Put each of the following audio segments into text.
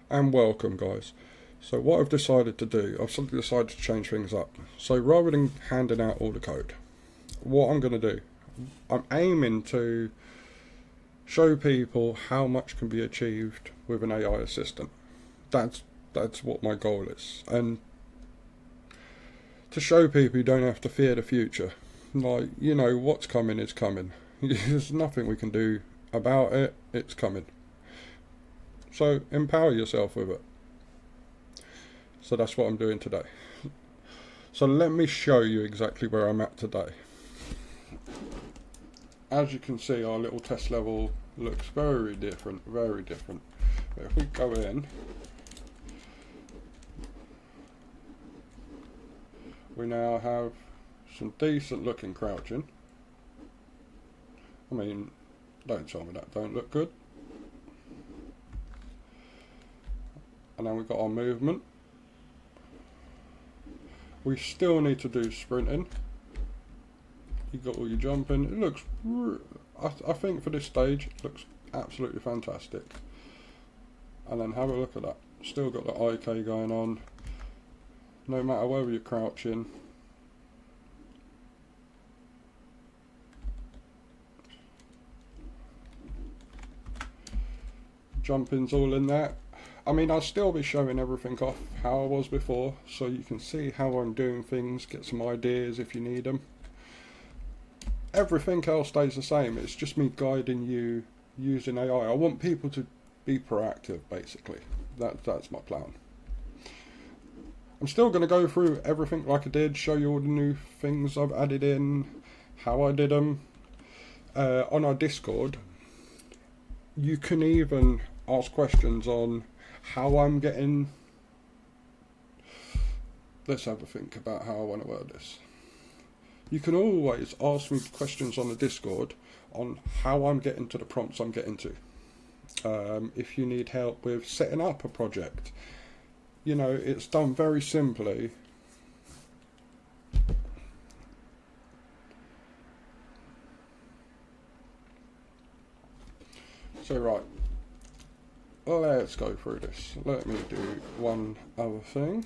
And welcome, guys. So what I've decided to do, I've suddenly decided to change things up. So rather than handing out all the code, what I'm going to do, I'm aiming to show people how much can be achieved with an AI assistant. That's what my goal is, and to show people you don't have to fear the future. Like, what's coming is coming. There's nothing we can do about it. It's coming. So empower yourself with it. So that's what I'm doing today. So let me show you exactly where I'm at today. As you can see, our little test level looks very different, very different. But if we go in, we now have some decent looking crouching. I mean, don't tell me that don't look good. And then we've got our movement. We still need to do sprinting. You got all your jumping. It looks, I think for this stage, it looks absolutely fantastic. And then have a look at that. Still got the IK going on. No matter whether you're crouching. Jumping's all in there. I mean, I'll still be showing everything off how I was before, so you can see how I'm doing things, get some ideas if you need them. Everything else stays the same, it's just me guiding you using AI. I want people to be proactive, basically. That's my plan. I'm still going to go through everything like I did, show you all the new things I've added in, how I did them. On our Discord, you can even ask questions on how I'm getting. Let's have a think about how I want to word this. You can always ask me questions on the Discord on how I'm getting to the prompts I'm getting to. If you need help with setting up a project, it's done very simply. So right, let's go through this. Let me do one other thing.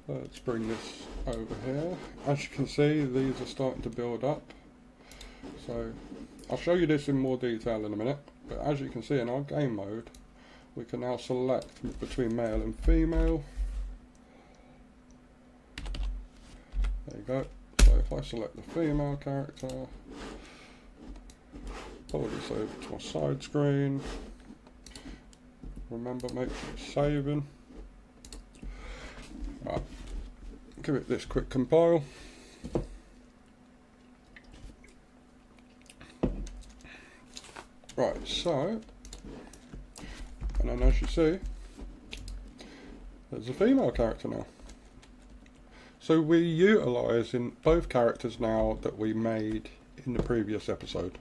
Let's bring this over here. As you can see, these are starting to build up. So I'll show you this in more detail in a minute. But as you can see in our game mode, we can now select between male and female. There you go. So if I select the female character, pull this over to my side screen. Remember, make sure it's saving. Right. Give it this quick compile. Right, so, and then as you see, there's a female character now. So we're utilising both characters now that we made in the previous episode.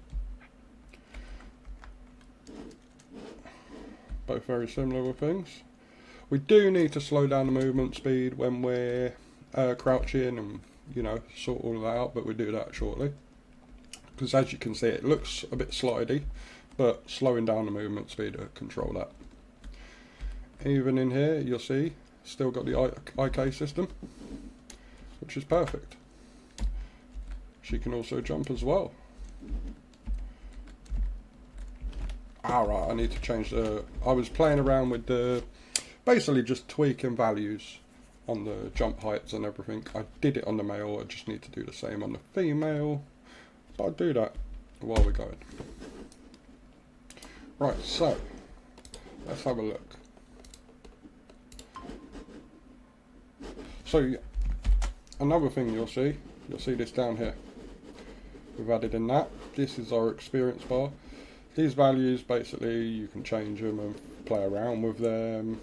Both very similar with things. We do need to slow down the movement speed when we're crouching and, sort all that out, but we do that shortly. Because as you can see, it looks a bit slidey, but slowing down the movement speed to control that. Even in here, you'll see, still got the IK system, which is perfect. She can also jump as well. Alright, I need to change I was playing around with basically just tweaking values on the jump heights and everything. I did it on the male, I just need to do the same on the female. But I'll do that while we're going. Right, so, let's have a look. So, another thing you'll see this down here. We've added in that. This is our experience bar. These values, basically, you can change them and play around with them.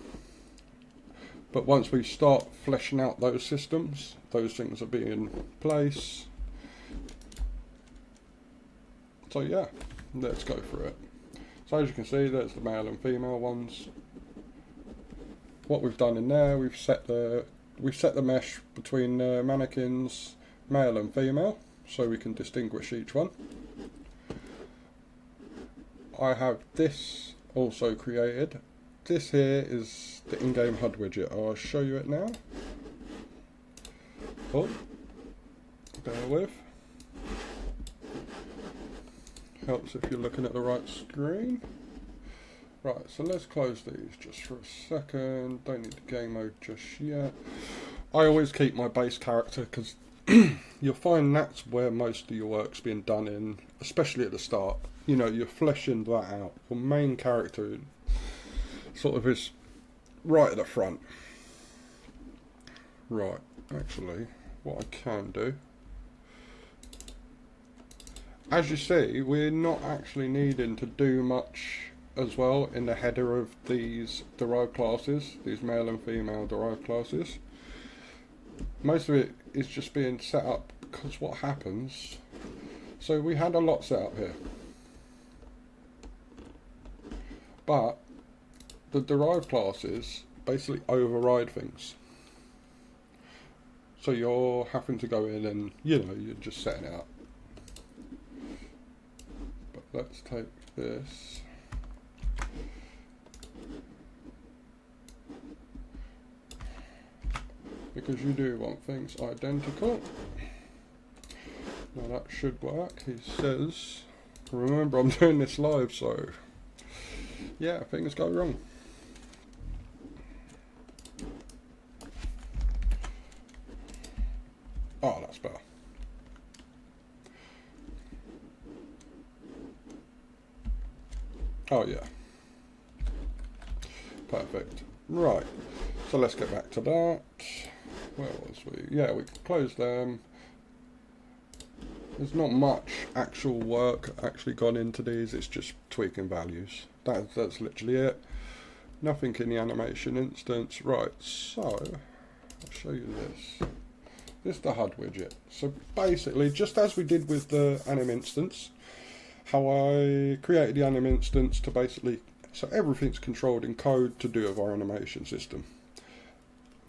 But once we start fleshing out those systems, those things will be in place. So yeah, let's go through it. So as you can see, there's the male and female ones. What we've done in there, we've set the mesh between mannequins, male and female, so we can distinguish each one. I have this also created this here is the in-game HUD widget. I'll show you it now. Oh, bear with. Helps if you're looking at the right screen. Right, so let's close these just for a second. Don't need the game mode just yet. I always keep my base character because you'll find that's where most of your work's being done in, especially at the start. You know, you're fleshing that out. Your main character sort of is right at the front. Right, actually, what I can do, as you see, we're not actually needing to do much as well in the header of these derived classes, these male and female derived classes. Most of it is just being set up because what happens, so we had a lot set up here, but the derived classes basically override things. So you're having to go in and, you know, you're just setting it up. But let's take this. Because you do want things identical. Now that should work. He says, remember I'm doing this live, so yeah, things go wrong. Oh, that's better. Oh yeah. Perfect. Right. So let's get back to that. Where was we? Yeah, we can close them. There's not much actual work actually gone into these. It's just tweaking values. That's literally it. Nothing in the animation instance. Right. So I'll show you this. This is the HUD widget. So basically, just as we did with the anim instance, how I created the anim instance to basically, so everything's controlled in code to do with our animation system.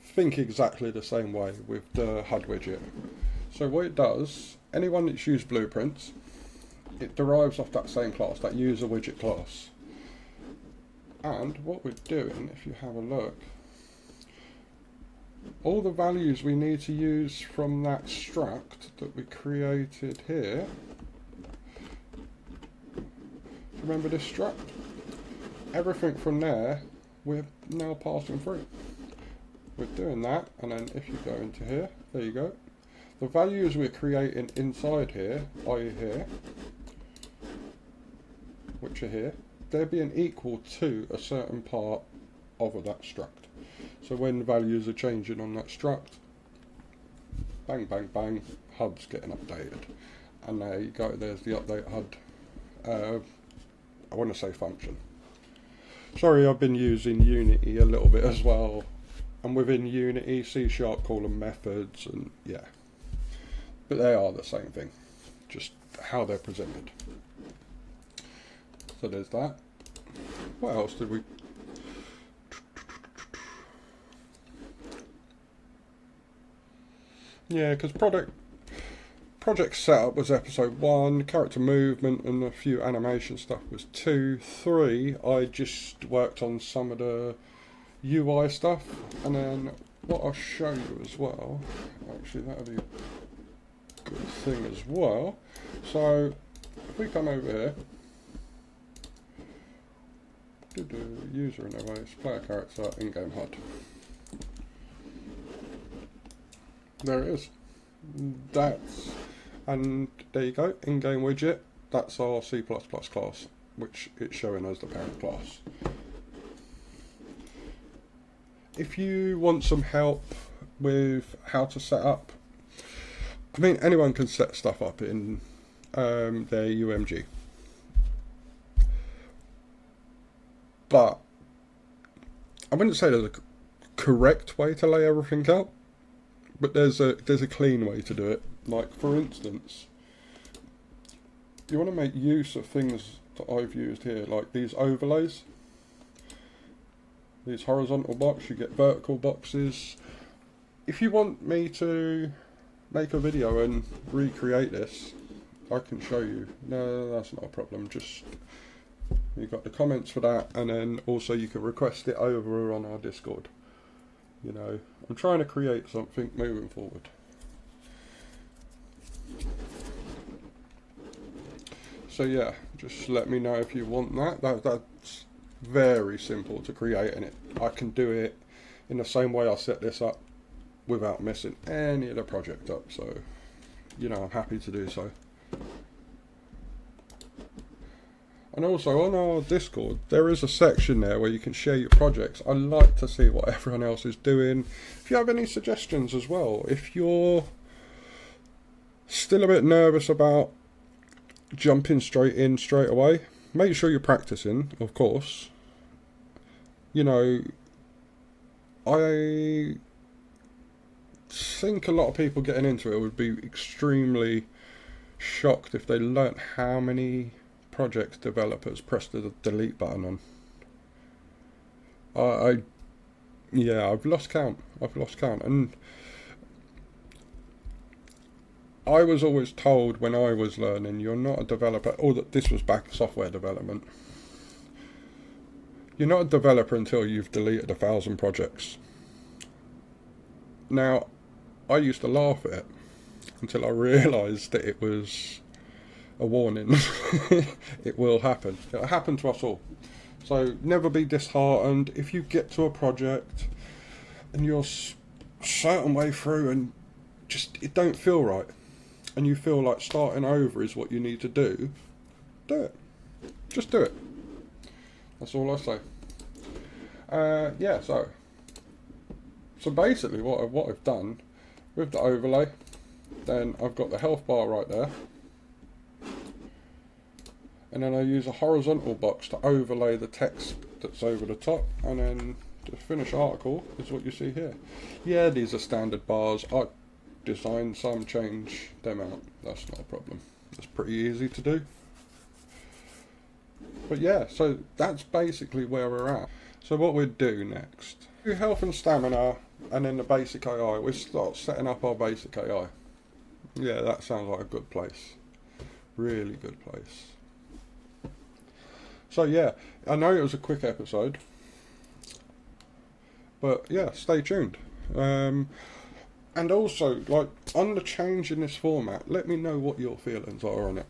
Think exactly the same way with the HUD widget. So what it does, anyone that's used blueprints, it derives off that same class, that user widget class. And what we're doing, if you have a look, all the values we need to use from that struct that we created here. Remember this struct? Everything from there, we're now passing through. We're doing that, and then if you go into here, there you go. The values we're creating inside here, i.e. here, which are here, they're being equal to a certain part of that struct. So when values are changing on that struct, bang, bang, bang, HUD's getting updated. And there you go, there's the update HUD, I want to say function. Sorry, I've been using Unity a little bit as well. And within Unity, C# call them methods, and yeah. But they are the same thing, just how they're presented. So there's that. What else did we... Yeah, because project setup was episode 1, character movement and a few animation stuff was 2. 3, I just worked on some of the UI stuff, and then what I'll show you as well, actually that'll be a good thing as well. So if we come over here, user interface, player character, in-game HUD. There it is. And there you go, in-game widget. That's our C++ class, which it's showing as the parent class. If you want some help with how to set up, I mean, anyone can set stuff up in their UMG. But I wouldn't say there's a correct way to lay everything out. But there's a clean way to do it. Like, for instance, you want to make use of things that I've used here, like these overlays. These horizontal boxes, you get vertical boxes. If you want me to make a video and recreate this, I can show you. No, that's not a problem. Just You've got the comments for that, and then also you can request it over on our Discord. You know, I'm trying to create something moving forward. So yeah, just let me know if you want that. That's very simple to create, and I can do it in the same way I set this up without messing any of the project up. So, you know, I'm happy to do so. And also on our Discord, there is a section there where you can share your projects. I like to see what everyone else is doing. If you have any suggestions as well, if you're still a bit nervous about jumping straight away, make sure you're practicing, of course. You know, I think a lot of people getting into it would be extremely shocked if they learnt how many projects developers press the delete button on. Yeah, I've lost count, and I was always told when I was learning, you're not a developer, or that this was back software development, you're not a developer until you've deleted 1,000 projects. Now, I used to laugh at it until I realised that it was a warning. It will happen. It'll happen to us all. So never be disheartened. If you get to a project and you're a certain way through and just it don't feel right, and you feel like starting over is what you need to do it. Just do it. That's all I say. Yeah, so basically what I've done with the overlay, then I've got the health bar right there, and then I use a horizontal box to overlay the text that's over the top, and then the finished article is what you see here. Yeah, these are standard bars. I designed some, change them out. That's not a problem. That's pretty easy to do. But yeah, so that's basically where we're at. So what we'd do next, do health and stamina, and then the basic AI. We start setting up our basic AI. Yeah, that sounds like a good place. Really good place. So yeah, I know it was a quick episode, but yeah, stay tuned. And also, like, on the change in this format, let me know what your feelings are on it.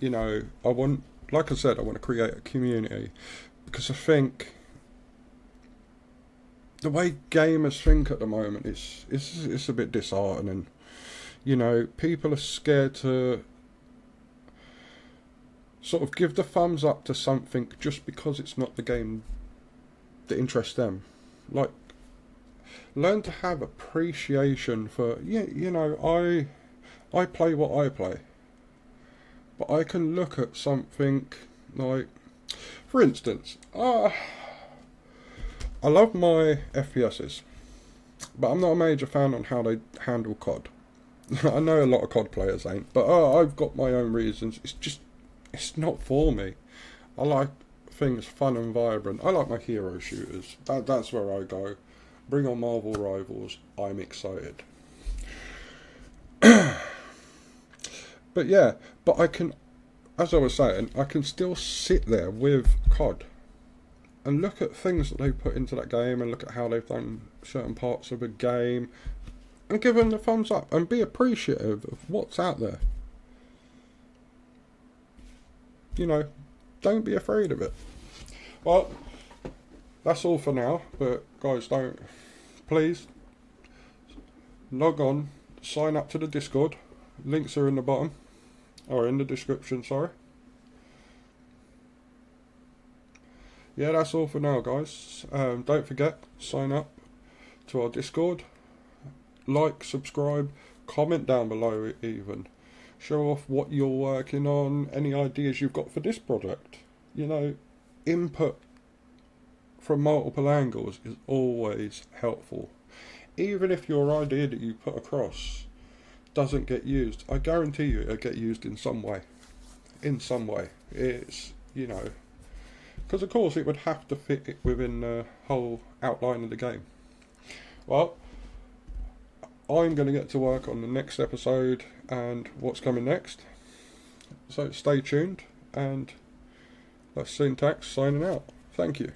You know, like I said, I want to create a community, because I think the way gamers think at the moment is a bit disheartening. You know, people are scared to sort of give the thumbs up to something just because it's not the game that interests them. Like, learn to have appreciation for, you know, I play what I play, but I can look at something like, for instance, I love my FPSs, but I'm not a major fan on how they handle COD. I know a lot of COD players ain't, but I've got my own reasons. It's not for me. I like things fun and vibrant. I like my hero shooters. That's where I go. Bring on Marvel Rivals. I'm excited. But yeah, but I can, as I was saying, I can still sit there with COD and look at things that they put into that game, and look at how they've done certain parts of a game, and give them the thumbs up and be appreciative of what's out there. You know, don't be afraid of it. Well, that's all for now, but guys, please log on, sign up to the Discord. Links are in the bottom, or in the description, sorry. Yeah, that's all for now, guys. Don't forget, sign up to our Discord. Like, subscribe, comment down below even. Show off what you're working on, any ideas you've got for this project. You know, input from multiple angles is always helpful. Even if your idea that you put across doesn't get used, I guarantee you it'll get used in some way. In some way. It's, you know, because of course it would have to fit it within the whole outline of the game. Well, I'm going to get to work on the next episode and what's coming next. So stay tuned, and That's Syntax signing out. Thank you.